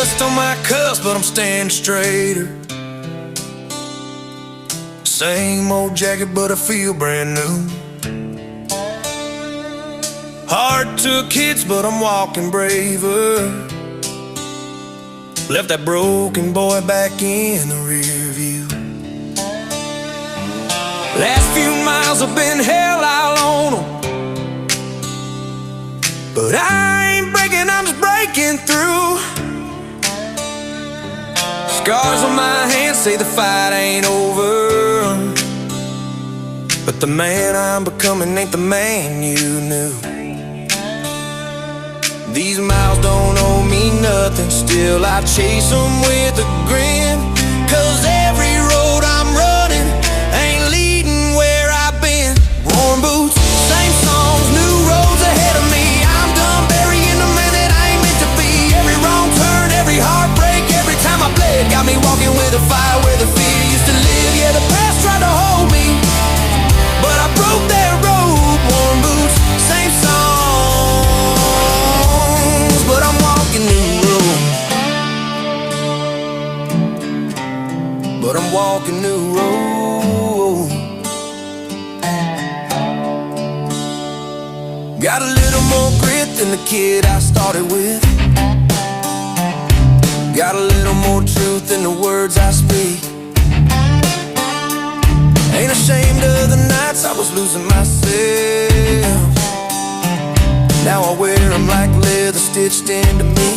Dust on my cuffs, but I'm standing straighter. Same old jacket, but I feel brand new. Heart took hits, but I'm walking braver. Left that broken boy back in the rear view. Last few miles have been hell out on them, but I ain't breaking, I'm just breaking through. Scars on my hands say the fight ain't over, but the man I'm becoming ain't the man you knew. These miles don't owe me nothing, still I chase them with a grin. 'Cause every road I'm running ain't leading where I've been. Worn boots, same songs, new roads ahead of me. I'm done burying the man that I ain't meant to be. Every wrong turn, every heartbreak, every time I bled got me walking with a fire where the fear used to live. Yeah, the past tried to hold me, but I broke that road. Worn boots, same songs, but I'm walking new road. But I'm walking new road. Got a little more grit than the kid I started with. Got a little more truth in the words I speak. Ain't ashamed of the nights I was losing myself. Now I wear them like leather stitched into me.